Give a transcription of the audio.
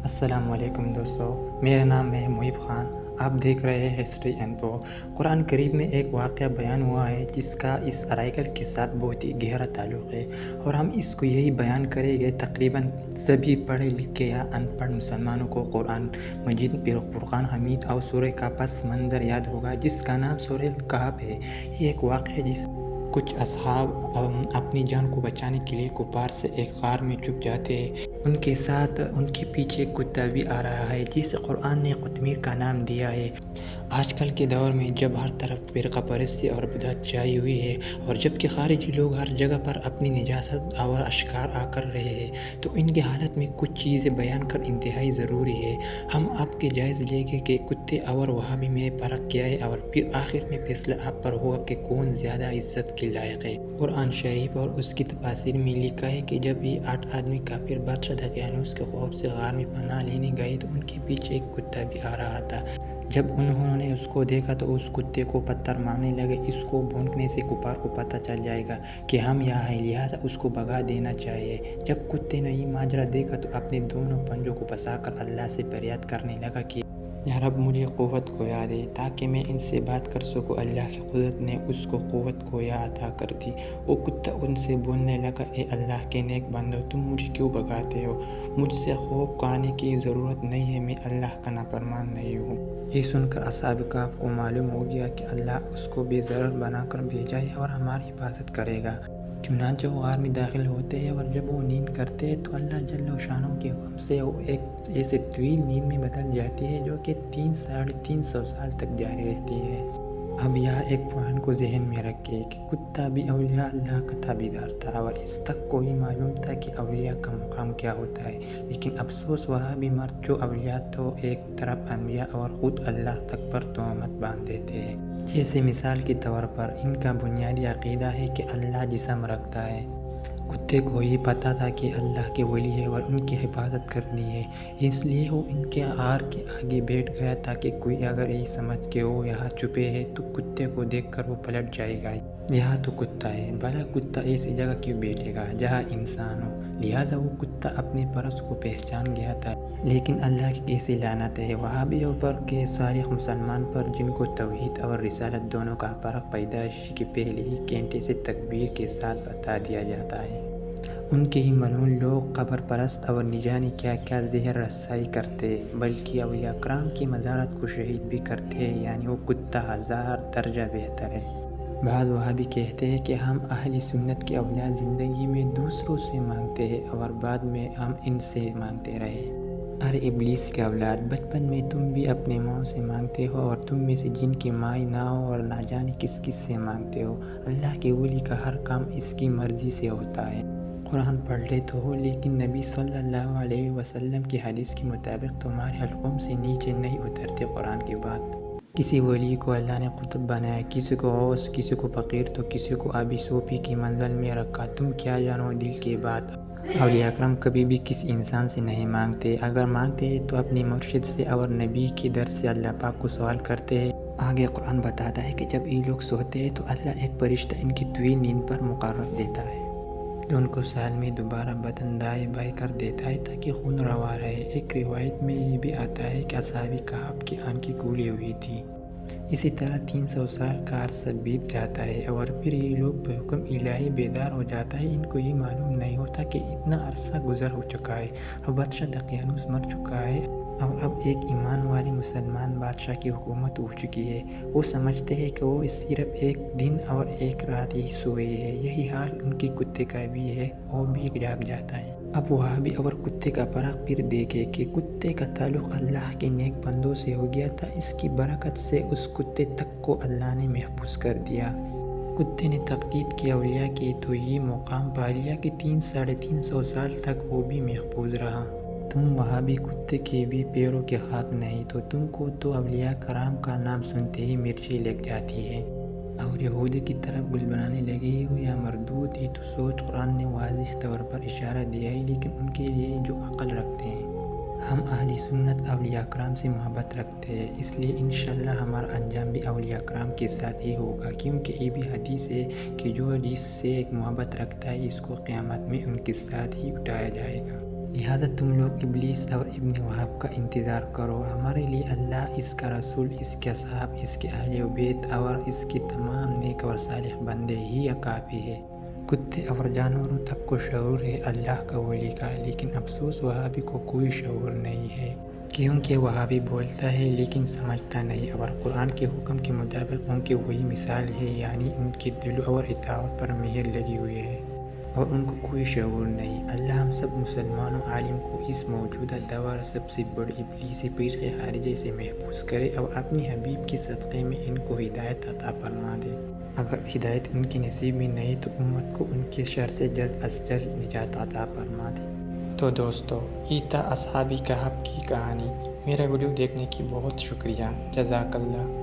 السلام علیکم دوستو، میرا نام ہے محب خان۔ آپ دیکھ رہے ہیں ہسٹری انفو۔ قرآن کریم میں ایک واقعہ بیان ہوا ہے جس کا اس ارائیکل کے ساتھ بہت ہی گہرا تعلق ہے، اور ہم اس کو یہی بیان کریں گے۔ تقریباً سبھی پڑھے لکھے یا ان پڑھ مسلمانوں کو قرآن مجید، فرقان حمید اور سورہ کا پس منظر یاد ہوگا جس کا نام سورہ الکہف ہے۔ یہ ایک واقعہ ہے جس کچھ اصحاب اپنی جان کو بچانے کے لیے کفار سے ایک غار میں چھپ جاتے ہیں۔ ان کے ساتھ ان کے پیچھے کتا بھی آ رہا ہے جسے قرآن نے قطمیر کا نام دیا ہے۔ آج کل کے دور میں جب ہر طرف فرقہ پرستی اور بدعت چھائی ہوئی ہے، اور جبکہ خارجی لوگ ہر جگہ پر اپنی نجاست اور اشکار کر رہے ہیں، تو ان کی حالت میں کچھ چیزیں بیان کر انتہائی ضروری ہے۔ ہم آپ کے جائزہ لیں گے کہ کتے اور وہابی میں فرق کیا ہے، اور پھر آخر میں فیصلہ آپ پر ہوگا کہ کون زیادہ عزت کے لائق ہے۔ قرآن شریف اور اس کی تفاسیر میں لکھا ہے کہ جب یہ 8 آدمی کافر بادشاہ دقیانوس کے خوف سے غار میں پناہ لینے گئے تو ان کے پیچھے ایک کتا بھی آ رہا تھا۔ جب انہوں نے اس کو دیکھا تو اس کتے کو پتھر مارنے لگے۔ اس کو بھونکنے سے کفار کو پتہ چل جائے گا کہ ہم یہاں ہیں، لہٰذا اس کو بھگا دینا چاہیے۔ جب کتے نے یہ ماجرا دیکھا تو اپنے دونوں پنجوں کو پھنسا کر اللہ سے فریاد کرنے لگا کہ یا رب، مجھے قوت گویا دے تاکہ میں ان سے بات کر سکوں۔ اللہ کی قدرت نے اس کو قوت گویا عطا کر دی۔ وہ کتا ان سے بولنے لگا، اے اللہ کے نیک بندو، تم مجھے کیوں بھگاتے ہو؟ مجھ سے خوف کھانے کی ضرورت نہیں ہے، میں اللہ کا نافرمان نہیں ہوں۔ یہ سن کر اصحاب کہف کو معلوم ہو گیا کہ اللہ اس کو بے ضرر بنا کر بھیجا ہے اور ہماری حفاظت کرے گا۔ چنانچہ وہ غار میں داخل ہوتے ہیں، اور جب وہ نیند کرتے ہیں تو اللہ جل شانہ کے حکم سے وہ ایک ایسے طویل نیند میں بدل جاتی ہے جو کہ 300 سال تک جاری رہتی ہے۔ اب یہاں ایک پوائنٹ کو ذہن میں رکھیں کہ کتا بھی اولیاء اللہ کا تابعدار تھا، اور اس تک کو ہی معلوم تھا کہ اولیاء کا مقام کیا ہوتا ہے۔ لیکن افسوس، وہاں بھی مرد جو اولیاء تو ایک طرف انبیاء اور خود اللہ تک پر تہمت باندھ دیتے ہیں۔ جیسے مثال کے طور پر ان کا بنیادی عقیدہ ہے کہ اللہ جسم رکھتا ہے۔ کتے کو یہ پتہ تھا کہ اللہ کے ولی ہے اور ان کی حفاظت کرنی ہے، اس لیے وہ ان کے غار کے آگے بیٹھ گیا تاکہ کوئی اگر یہ سمجھ کہ وہ یہاں چھپے ہیں تو کتے کو دیکھ کر وہ پلٹ جائے گا۔ یہاں تو کتا ہے، بھلا کتا ایسی جگہ کیوں بیٹھے گا جہاں انسان ہو؟ لہٰذا وہ کتا اپنے پرست کو پہچان گیا تھا۔ لیکن اللہ کی کیسی لعنت ہے وہابیوں پر کہ صالح مسلمان پر، جن کو توحید اور رسالت دونوں کا فرق پیدائش کے پہلے ہی گھنٹے سے تکبیر کے ساتھ بتا دیا جاتا ہے۔ ان کے ہی ملعون لوگ قبر پرست اور نہ جانے کیا کیا زہر رسائی کرتے، بلکہ اولیاء کرام کی مزارات کو شہید بھی کرتے ہیں، یعنی وہ کتا 1000 درجہ بہتر ہے۔ بعض وہابی کہتے ہیں کہ ہم اہل سنت کے اولیاء زندگی میں دوسروں سے مانگتے ہیں اور بعد میں ہم ان سے مانگتے رہے۔ ارے ابلیس کے اولاد، بچپن میں تم بھی اپنے ماں سے مانگتے ہو، اور تم میں سے جن کی ماں نہ ہو اور نہ جانے کس کس سے مانگتے ہو۔ اللہ کے ولی کا ہر کام اس کی مرضی سے ہوتا ہے۔ قرآن پڑھ لیتے ہو، لیکن نبی صلی اللہ علیہ وسلم کی حدیث کے مطابق تمہارے حلقوم سے نیچے نہیں اترتے قرآن کی بات۔ کسی ولی کو اللہ نے قطب بنایا، کسی کو غوث، کسی کو فقیر تو کسی کو آبی صوفی کی منزل میں رکھا۔ تم کیا جانو دل کی بات؟ اولیاء کرام کبھی بھی کسی انسان سے نہیں مانگتے، اگر مانگتے ہیں تو اپنے مرشد سے اور نبی کے در سے اللہ پاک کو سوال کرتے ہیں۔ آگے قرآن بتاتا ہے کہ جب یہ لوگ سوتے ہیں تو اللہ ایک فرشتہ ان کی طویل نیند پر مقرر دیتا ہے جو ان کو سال میں دوبارہ بدن دائیں بائیں کر دیتا ہے تاکہ خون روا رہے۔ ایک روایت میں یہ بھی آتا ہے کہ اصحاب کہف کی آنکھیں کھلی ہوئی تھی۔ اسی طرح 300 سال کا عرصہ بیت جاتا ہے اور پھر یہ لوگ بحکم الہی بیدار ہو جاتا ہے۔ ان کو یہ معلوم نہیں ہوتا کہ اتنا عرصہ گزر ہو چکا ہے اور بادشاہ دقیانوس مر چکا ہے، اور اب ایک ایمان والے مسلمان بادشاہ کی حکومت ہو چکی ہے۔ وہ سمجھتے ہیں کہ وہ صرف ایک دن اور ایک رات ہی سوئے ہیں۔ یہی حال ان کے کتے کا بھی ہے، وہ بھی جاگ جاتا ہے۔ اب وہابی اور کتے کا فرق پھر دیکھیں کہ کتے کا تعلق اللہ کے نیک بندوں سے ہو گیا تھا، اس کی برکت سے اس کتے تک کو اللہ نے محفوظ کر دیا۔ کتے نے تقلید کی اولیاء کی تو یہ مقام پا لیا کہ 350 سال تک وہ بھی محفوظ رہا۔ تم وہابی کتے کے بھی پیروں کے خاک نہیں، تو تم کو تو اولیاء کرام کا نام سنتے ہی مرچی لگ جاتی ہے اور یہودی کی طرف گل بنانے لگے ہو یا مردود ہی تو سوچ۔ قرآن نے واضح طور پر اشارہ دیا ہے، لیکن ان کے لیے جو عقل رکھتے ہیں۔ ہم اہل سنت اولیاء کرام سے محبت رکھتے ہیں، اس لیے انشاءاللہ ہمارا انجام بھی اولیاء کرام کے ساتھ ہی ہوگا، کیونکہ یہ بھی حدیث ہے کہ جو جس سے محبت رکھتا ہے اس کو قیامت میں ان کے ساتھ ہی اٹھایا جائے گا۔ لہٰذا تم لوگ ابلیس اور ابن وہب کا انتظار کرو، ہمارے لیے اللہ، اس کا رسول، اس کے اصحاب، اس کے اہل و بیت اور اس کی تمام نیک اور صالح بندے ہی کافی ہے۔ کتے اور جانوروں تک کو شعور ہے اللہ کا ولی کا، لیکن افسوس وہابی کو کوئی شعور نہیں ہے، کیونکہ وہابی بولتا ہے لیکن سمجھتا نہیں، اور قرآن کے حکم کے مطابق ان کی وہی مثال ہے، یعنی ان کے دل اور اطاعت پر مہر لگی ہوئی ہے اور ان کو کوئی شعور نہیں۔ اللہ ہم سب مسلمانوں عالم کو اس موجودہ دور سب سے بڑی ابلیسی فرقے خارجی سے محفوظ کرے اور اپنی حبیب کے صدقے میں ان کو ہدایت عطا فرما دے۔ اگر ہدایت ان کی نصیب میں نہیں تو امت کو ان کے شر سے جلد از جلد نجات عطا فرما دے۔ تو دوستو، یہ تھا اصحاب کہف کی کہانی۔ میرا ویڈیو دیکھنے کی بہت شکریہ، جزاک اللہ۔